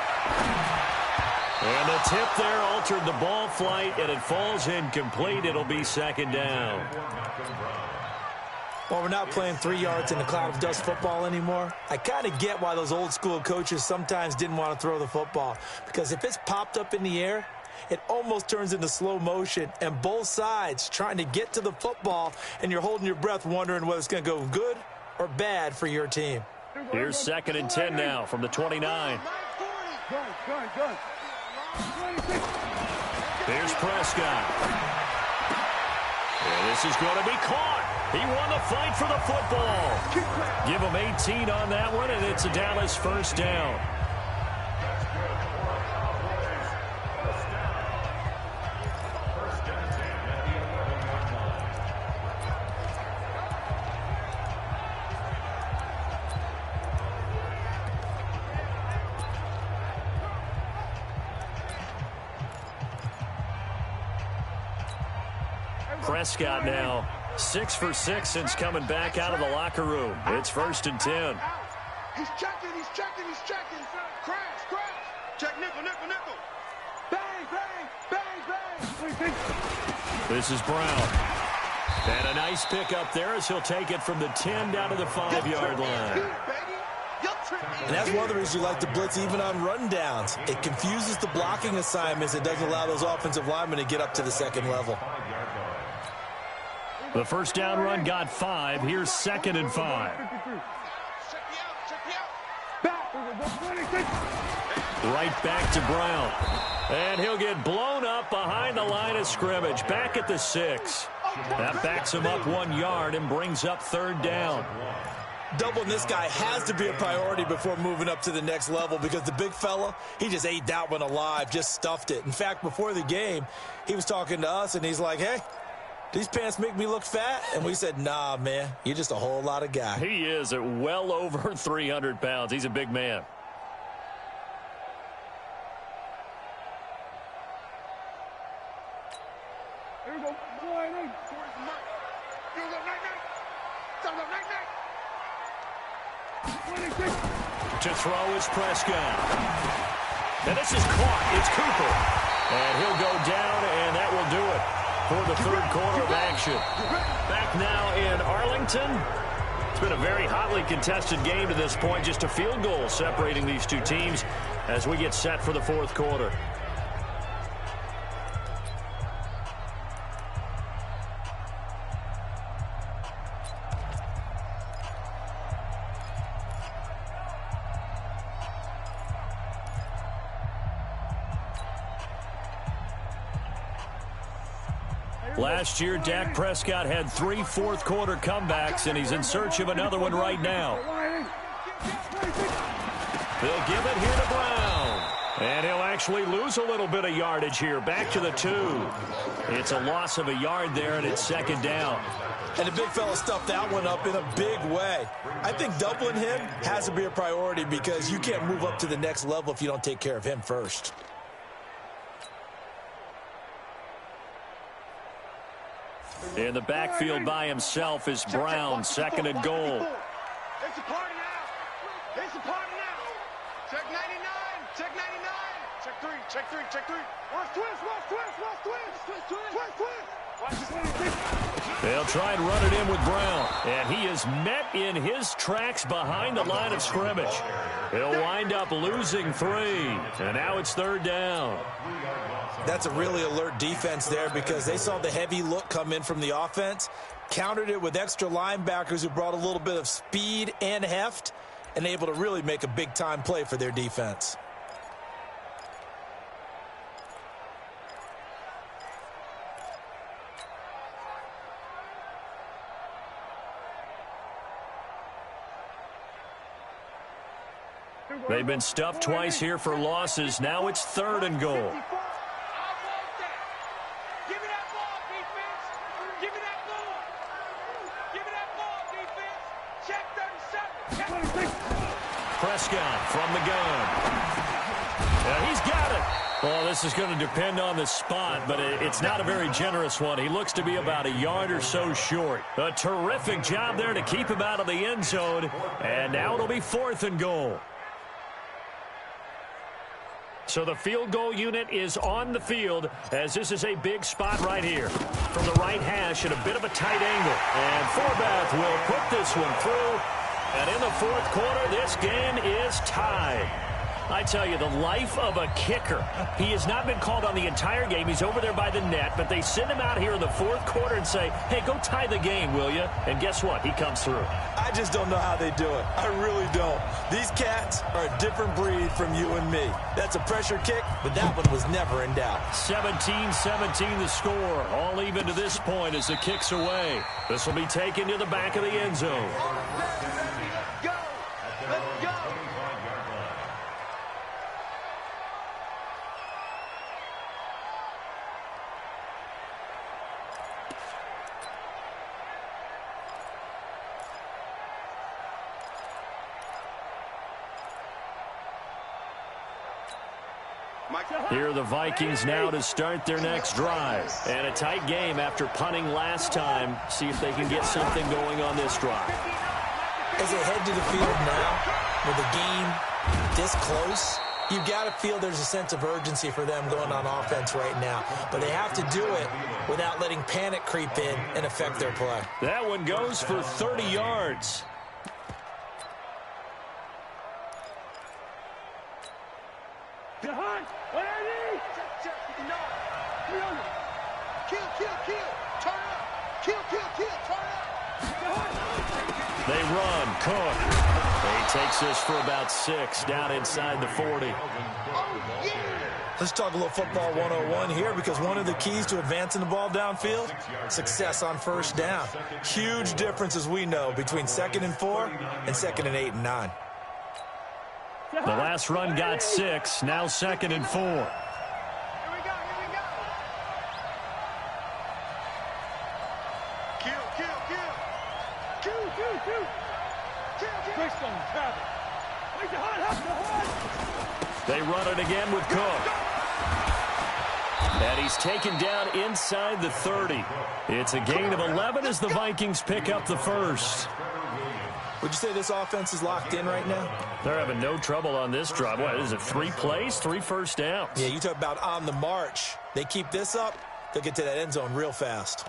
And the tip there altered the ball flight, and it falls incomplete. It'll be second down. Well, we're not playing 3 yards in a cloud of dust football anymore. I kind of get why those old school coaches sometimes didn't want to throw the football. Because if it's popped up in the air, it almost turns into slow motion. And both sides trying to get to the football, and you're holding your breath wondering whether it's going to go good or bad for your team. Here's 2nd and 10 now from the 29. Here's Prescott. And this is going to be caught. He won the fight for the football. Give him 18 on that one, and it's a Dallas first down. Prescott now 6 for 6 since coming back out of the locker room. It's 1st and 10. He's checking. Crash. Check nickel. Bang. This is Brown. And a nice pick up there as he'll take it from the 10 down to the 5-yard line. Baby. And that's one of the reasons you like to blitz even on rundowns. It confuses the blocking assignments. It doesn't allow those offensive linemen to get up to the second level. The first down run got 5. Here's 2nd and 5. Right back to Brown. And he'll get blown up behind the line of scrimmage. Back at the 6. That backs him up 1 yard and brings up 3rd down. Doubling this guy has to be a priority before moving up to the next level because the big fella, he just ate that one alive, just stuffed it. In fact, before the game, he was talking to us, and he's like, hey, these pants make me look fat? And we said, nah, man, you're just a whole lot of guy. He is at well over 300 pounds. He's a big man. Here we go. To throw is Prescott. And this is caught. It's Cooper. And he'll go down, and that will do it for the 3rd quarter of action. Back now in Arlington. It's been a very hotly contested game to this point. Just a field goal separating these two teams as we get set for the 4th quarter. Last year, Dak Prescott had 3 fourth-quarter comebacks, and he's in search of another one right now. They'll give it here to Brown. And he'll actually lose a little bit of yardage here. Back to the 2. It's a loss of a yard there, and it's 2nd down. And the big fella stuffed that one up in a big way. I think doubling him has to be a priority because you can't move up to the next level if you don't take care of him first. In the backfield by himself is Brown, 2nd and goal. It's a party now. It's a party now. Check 99. Check 99. Check 3. Check 3. Check 3. Watch twist. Watch twist. Watch twist. Twist. Twist. Twist. Watch this. They'll try and run it in with Brown. And he is met in his tracks behind the line of scrimmage. He'll wind up losing 3. And now it's 3rd down. That's a really alert defense there because they saw the heavy look come in from the offense, countered it with extra linebackers who brought a little bit of speed and heft, and able to really make a big-time play for their defense. They've been stuffed twice here for losses. Now it's 3rd and goal. Prescott from the gun. Yeah, he's got it. Well, this is going to depend on the spot, but it's not a very generous one. He looks to be about a yard or so short. A terrific job there to keep him out of the end zone. And now it'll be 4th and goal. So the field goal unit is on the field as this is a big spot right here. From the right hash at a bit of a tight angle. And Forbath will put this one through. And in the 4th quarter, this game is tied. I tell you, the life of a kicker. He has not been called on the entire game. He's over there by the net, but they send him out here in the 4th quarter and say, hey, go tie the game, will you? And guess what? He comes through. I just don't know how they do it. I really don't. These cats are a different breed from you and me. That's a pressure kick, but that one was never in doubt. 17-17 the score. All even to this point as the kick's away. This will be taken to the back of the end zone. Go. Let's go. Here are the Vikings now to start their next drive. And a tight game after punting last time. See if they can get something going on this drive. As they head to the field now, with the game this close, you've got to feel there's a sense of urgency for them going on offense right now. But they have to do it without letting panic creep in and affect their play. That one goes for 30 yards. Kill, kill, kill. Turn up. Kill, kill, kill. Turn up. They run. Cook. He takes this for about 6 down inside the 40. Let's talk a little football 101 here, because one of the keys to advancing the ball downfield, success on first down. Huge difference, as we know, between 2nd and 4 and 2nd and 8 and 9. The last run got 6. Now 2nd and 4. Here we go, here we go. Kill, kill, kill. Kill, kill, kill. Kill, kill. Christian, Travis. Wait, the hard. They run it again with Cook. And he's taken down inside the 30. It's a gain of 11 as the Vikings pick up the first. Would you say this offense is locked in right now? They're having no trouble on this drive. What is it, 3 plays, 3 first downs? Yeah, you talk about on the march. They keep this up, they'll get to that end zone real fast.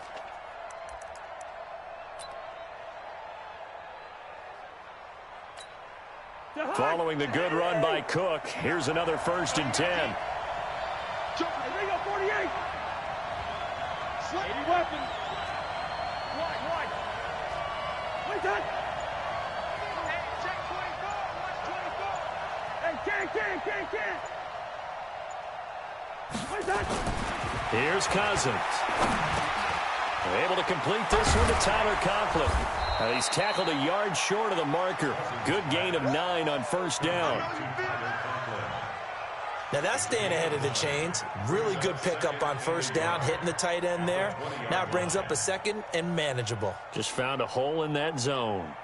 Following the good run by Cook, here's another 1st and 10. Jump, they go 48. Slip. 80 weapon. Wide. Wait, that. Hey, check 24. Watch 24. Hey, can't. Wait, that. Here's Cousins. Able to complete this one to Tyler Conklin. He's tackled a yard short of the marker. Good gain of 9 on first down. Now that's staying ahead of the chains. Really good pickup on first down, hitting the tight end there. Now it brings up a 2nd and manageable. Just found a hole in that zone.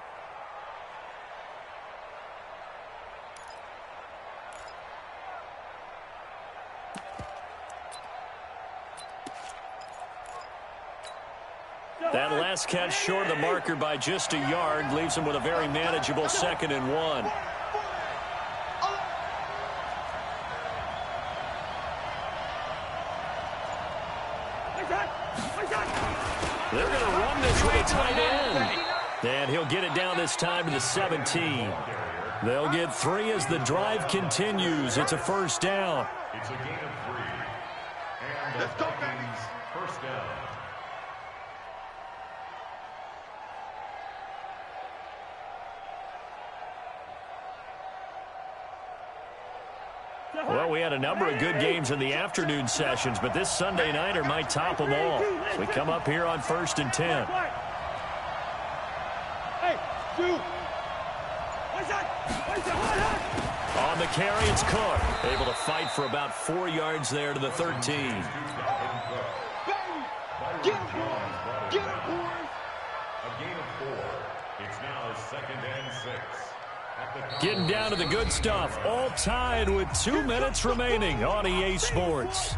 That last catch short of the marker by just a yard leaves him with a very manageable 2nd and 1. They're going to run this with a tight end. And he'll get it down this time to the 17. They'll get 3 as the drive continues. It's a first down. It's a gain of 3. And Let's go, baby. First down. Well, we had a number of good games in the afternoon sessions, but this Sunday nighter might top them all. So we come up here on 1st and 10. Hey, dude. On the carry, it's Cook. Able to fight for about 4 yards there to the 13. Get him, boys. A gain of 4. It's now 2nd and 6. Getting down to the good stuff. All tied with 2 minutes remaining on EA Sports.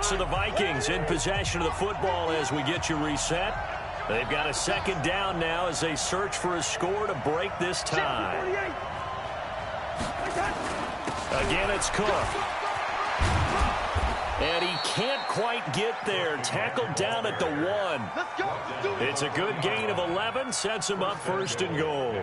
So the Vikings in possession of the football as we get you reset. They've got a 2nd down now as they search for a score to break this tie. Again, it's Cook. And he can't quite get there. Tackled down at the 1. It's a good gain of 11. Sets him up 1st and goal.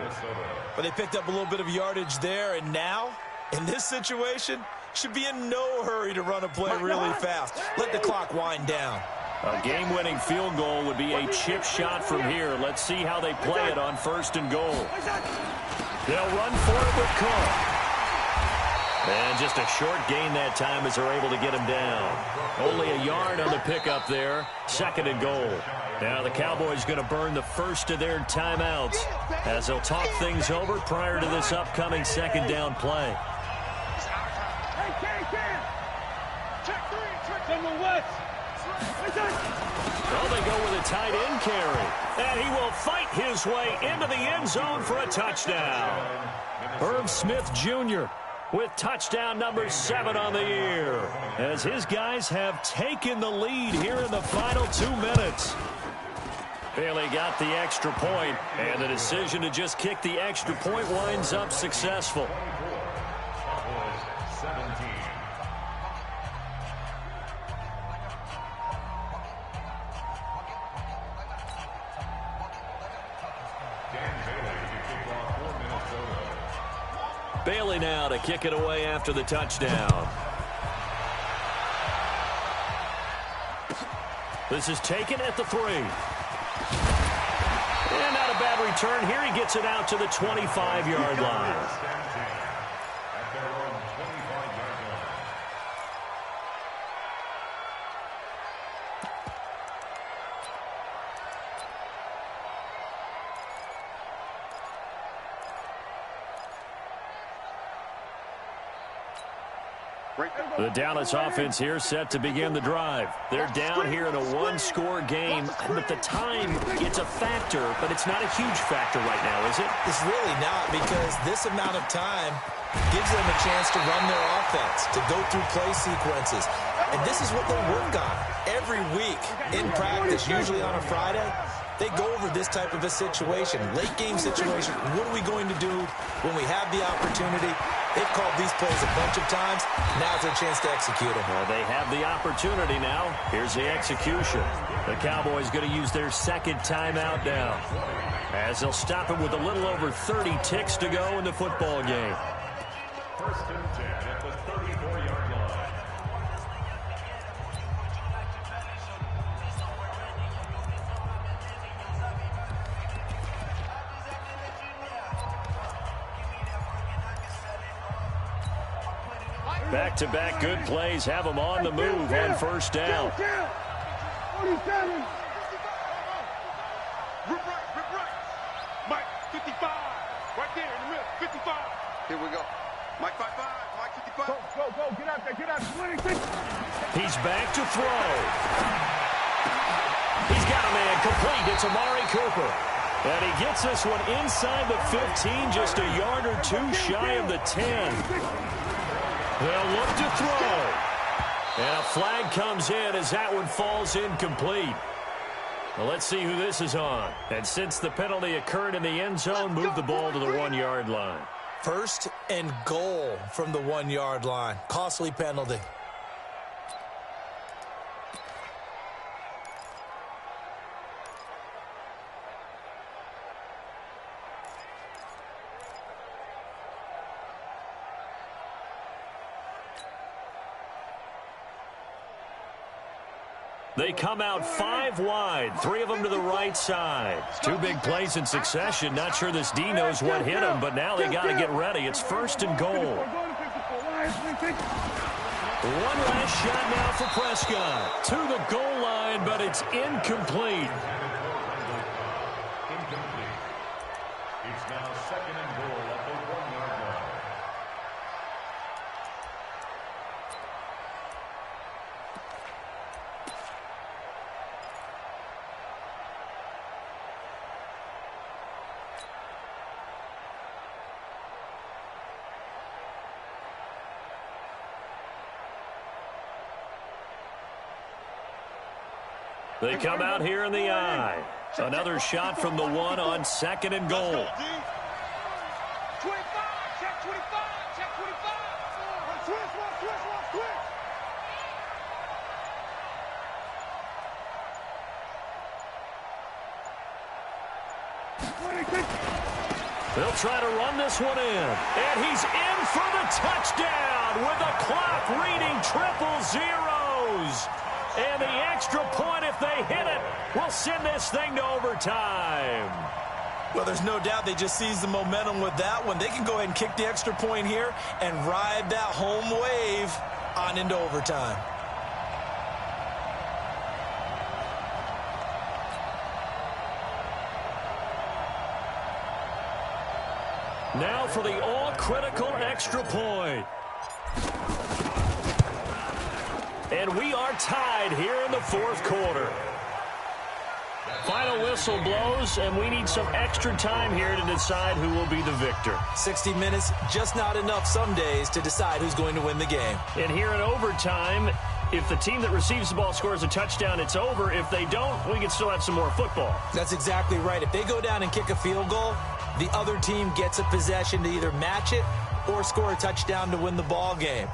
But they picked up a little bit of yardage there, and now, in this situation, should be in no hurry to run a play really fast. Let the clock wind down. A game-winning field goal would be a chip shot from here. Let's see how they play it on 1st and goal. They'll run for it with Cook. And just a short gain that time as they're able to get him down. Only a yard on the pickup there. 2nd and goal. Now the Cowboys going to burn the first of their timeouts as they'll talk things over prior to this upcoming 2nd down play. Well, they go with a tight end carry. And he will fight his way into the end zone for a touchdown. Herb Smith Jr. with touchdown number 7 on the year, as his guys have taken the lead here in the final 2 minutes. Bailey got the extra point, and the decision to just kick the extra point winds up successful. Bailey now to kick it away after the touchdown. This is taken at the 3. And not a bad return here. He gets it out to the 25-yard line. The Dallas offense here set to begin the drive. They're down here in a one-score game, but the time, it's a factor, but it's not a huge factor right now, is it? It's really not, because this amount of time gives them a chance to run their offense, to go through play sequences. And this is what they work on every week in practice, usually on a Friday. They go over this type of a situation, late game situation. What are we going to do when we have the opportunity? They've called these plays a bunch of times. Now's their chance to execute them. Well, they have the opportunity now. Here's the execution. The Cowboys going to use their second timeout now, as they'll stop it with a little over 30 ticks to go in the football game. First and 10 at the 34-yard line. Back-to-back good plays have them on the move on first down. 47. Rip right. Mike, 55. Right there in the middle, 55. Here we go. Mike 55, Mike 55. Go. Get out there, 26. He's back to throw. He's got a man complete. It's Amari Cooper. And he gets this one inside the 15, just a yard or two shy of the 10. They'll look to throw. And a flag comes in as that one falls incomplete. Well, let's see who this is on. And since the penalty occurred in the end zone, move the ball to the 1-yard line. First and goal from the 1-yard line. Costly penalty. They come out 5 wide, 3 of them to the right side. 2 big plays in succession. Not sure this D knows what hit him, but now they got to get ready. It's first and goal. One last shot now for Prescott. To the goal line, but it's incomplete. It's now second and goal at the 1-yard line. They come out here in the I. Another shot from the 1 on second and goal. 25, check 25, check 25. Switch. They'll try to run this one in. And he's in for the touchdown with the clock reading 000. And the extra point, if they hit it, will send this thing to overtime. Well, there's no doubt they just seized the momentum with that one. They can go ahead and kick the extra point here and ride that home wave on into overtime. Now for the all-critical extra point. And we are tied here in the fourth quarter. Final whistle blows, and we need some extra time here to decide who will be the victor. 60 minutes, just not enough some days to decide who's going to win the game. And here in overtime, if the team that receives the ball scores a touchdown, it's over. If they don't, we can still have some more football. That's exactly right. If they go down and kick a field goal, the other team gets a possession to either match it or score a touchdown to win the ball game.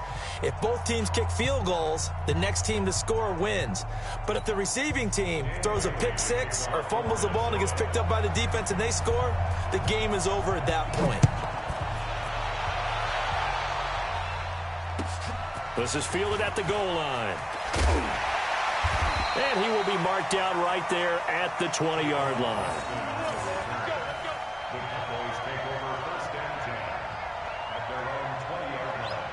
If both teams kick field goals, the next team to score wins. But if the receiving team throws a pick six or fumbles the ball and it gets picked up by the defense and they score, the game is over at that point. This is fielded at the goal line. And he will be marked down right there at the 20-yard line. The Cowboys take over first and 10 at their own 20-yard line.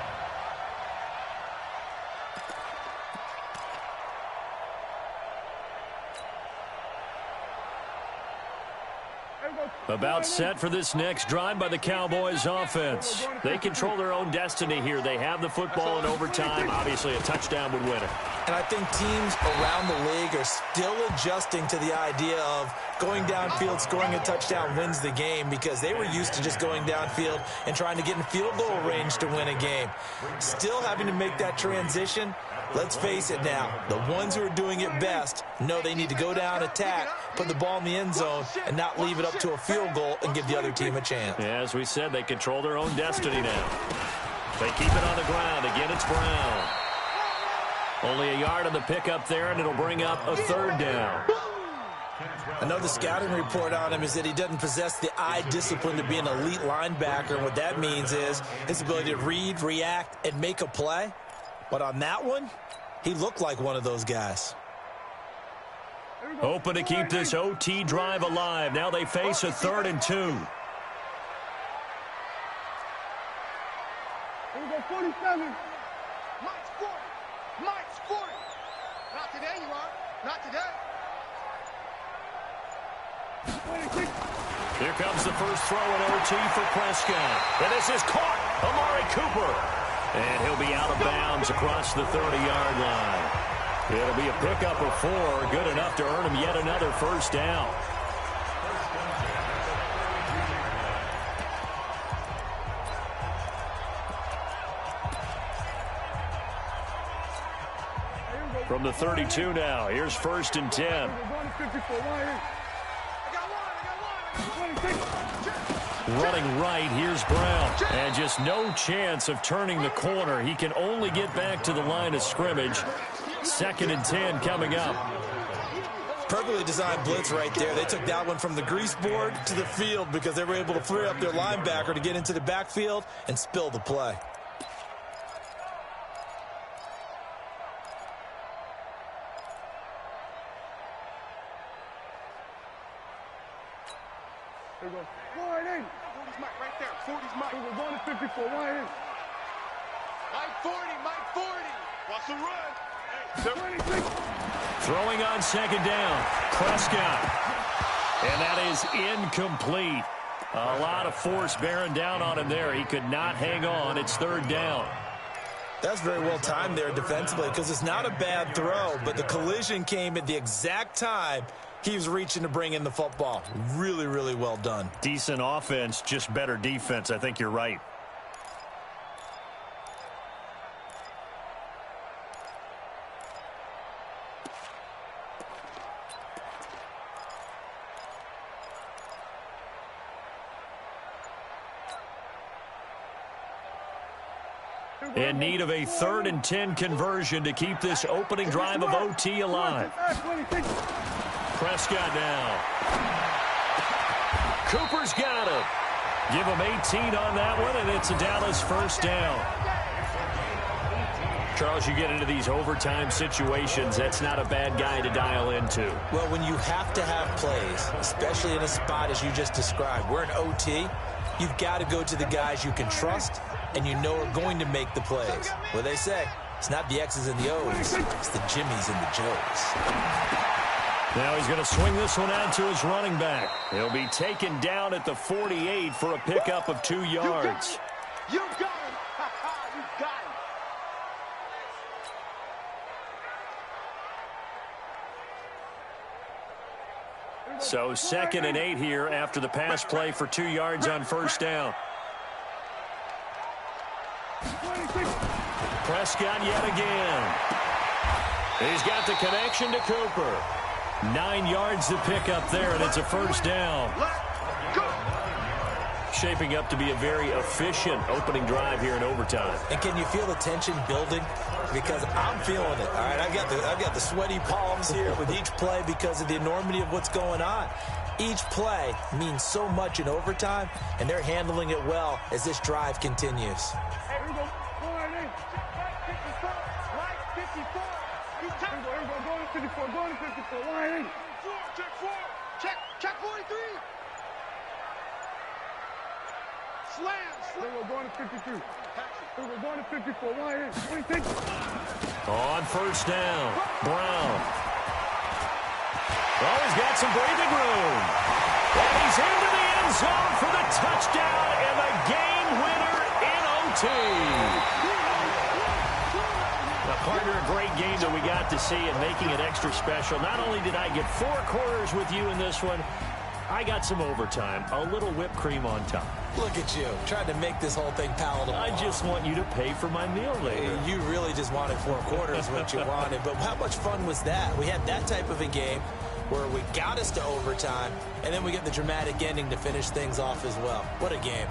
About set for this next drive by the Cowboys offense. They control their own destiny here. They have the football in overtime. Obviously, a touchdown would win it. And I think teams around the league are still adjusting to the idea of going downfield, scoring a touchdown wins the game, because they were used to just going downfield and trying to get in field goal range to win a game. Still having to make that transition. Let's face it now, the ones who are doing it best know they need to go down, attack, put the ball in the end zone, and not leave it up to a field goal and give the other team a chance. Yeah, as we said, they control their own destiny now. They keep it on the ground. Again, it's Brown. Only a yard on the pickup there, and it'll bring up a third down. I know the scouting report on him is that he doesn't possess the eye discipline to be an elite linebacker, and what that means is his ability to read, react, and make a play. But on that one, he looked like one of those guys. Hoping to keep this OT drive alive. Now they face a 3rd and 2. Here we go, 47. Mike's 40. Mike's 40. Not today, you are. Not today. Here comes the first throw in OT for Prescott. And this is caught. Amari Cooper. And he'll be out of bounds across the 30-yard line. It'll be a pickup of 4, good enough to earn him yet another first down. From the 32 now, here's 1st and 10. Running right, here's Brown. And just no chance of turning the corner. He can only get back to the line of scrimmage. 2nd and 10 coming up. Perfectly designed blitz right there. They took that one from the grease board to the field because they were able to free up their linebacker to get into the backfield and spill the play. There we go. 40's Mike right there. 40's Mike. We're going to 54. Mike 40. Mike 40. Watch the run. Hey, throwing on 2nd down. Prescott. And that is incomplete. A lot of force bearing down on him there. He could not hang on. It's 3rd down. That's very well timed there defensively because it's not a bad throw, but the collision came at the exact time he was reaching to bring in the football. Really, really well done. Decent offense, just better defense. I think you're right. In need of a 3rd and 10 conversion to keep this opening drive of OT alive. Prescott now. Cooper's got him. Give him 18 on that one, and it's a Dallas first down. Charles, you get into these overtime situations, that's not a bad guy to dial into. Well, when you have to have plays, especially in a spot as you just described, we're in OT, you've got to go to the guys you can trust and you know are going to make the plays. What they say, it's not the X's and the O's, it's the Jimmies and the Joes. Now he's going to swing this one out to his running back. He'll be taken down at the 48 for a pickup of 2 yards. You got him. You got him. So 2nd and 8 here after the pass play for 2 yards on first down. Prescott yet again. He's got the connection to Cooper. 9 yards to pick up there, and it's a first down. Shaping up to be a very efficient opening drive here in overtime. And can you feel the tension building? Because I'm feeling it. All right, I've got the sweaty palms here with each play because of the enormity of what's going on. Each play means so much in overtime, and they're handling it well as this drive continues. Here we go. He's tough. Here we go. Going to 54. Going to 54. Line in. Check 4. Check 43. Slam. Here we go. Going to 53. Here we go. Going to 54. Line in. 26. On first down, Brown. Oh, he's got some breathing room. And he's into the end zone for the touchdown and the game winner in OT. Now, partner, a great game that we got to see and making it extra special. Not only did I get 4 quarters with you in this one, I got some overtime, a little whipped cream on top. Look at you, trying to make this whole thing palatable. I just want you to pay for my meal later. You really just wanted 4 quarters, what you wanted. But how much fun was that? We had that type of a game where we got us to overtime, and then we get the dramatic ending to finish things off as well. What a game.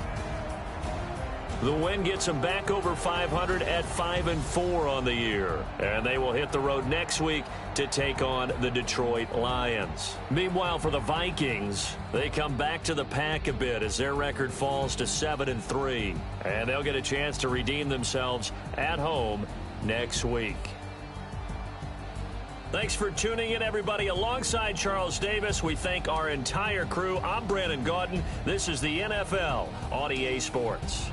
The win gets them back over 500 at 5-4 on the year. And they will hit the road next week to take on the Detroit Lions. Meanwhile, for the Vikings, they come back to the pack a bit as their record falls to 7-3. And they'll get a chance to redeem themselves at home next week. Thanks for tuning in, everybody. Alongside Charles Davis, we thank our entire crew. I'm Brandon Gaudin. This is the NFL on EA Sports.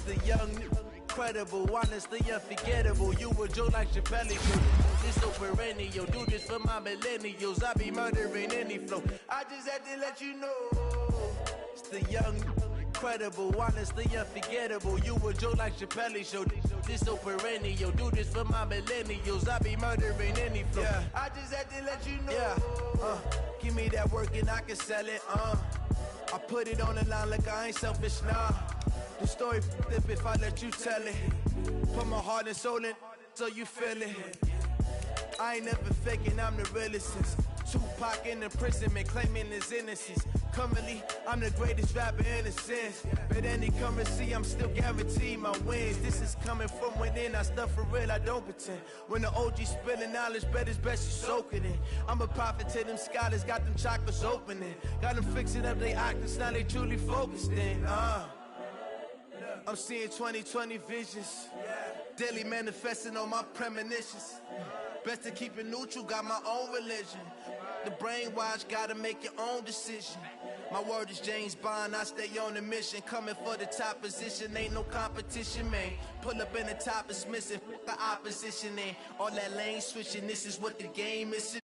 The young, incredible, honestly unforgettable. You a Joe like Chappelle. This so perennial. Do this for my millennials. I be murdering any flow. I just had to let you know. It's the young, incredible, honestly unforgettable. You a Joe like Chappelle show. This so perennial. Do this for my millennials. I be murdering any flow. Yeah. I just had to let you know. Yeah. Give me that work and I can sell it. I put it on the line like I ain't selfish, nah. The story flip if I let you tell it. Put my heart and soul in so you feel it. I ain't never faking, I'm the realest since Tupac in imprisonment, claiming his innocence. Currently, I'm the greatest rapper in a sense. But any currency, I'm still guaranteed my wins. This is coming from within, I stuff for real, I don't pretend. When the OG spilling knowledge, bet it's best you soak it in. I'm a prophet to them scholars, got them chakras opening. Got them fixing up they octaves, now they truly focused in. I'm seeing 2020 visions. Daily manifesting on my premonitions. Best to keep it neutral, got my own religion. The brainwash, gotta make your own decision. My word is James Bond, I stay on the mission. Coming for the top position, ain't no competition, man. Pull up in the top is missing, the opposition in. All that lane switching, this is what the game is.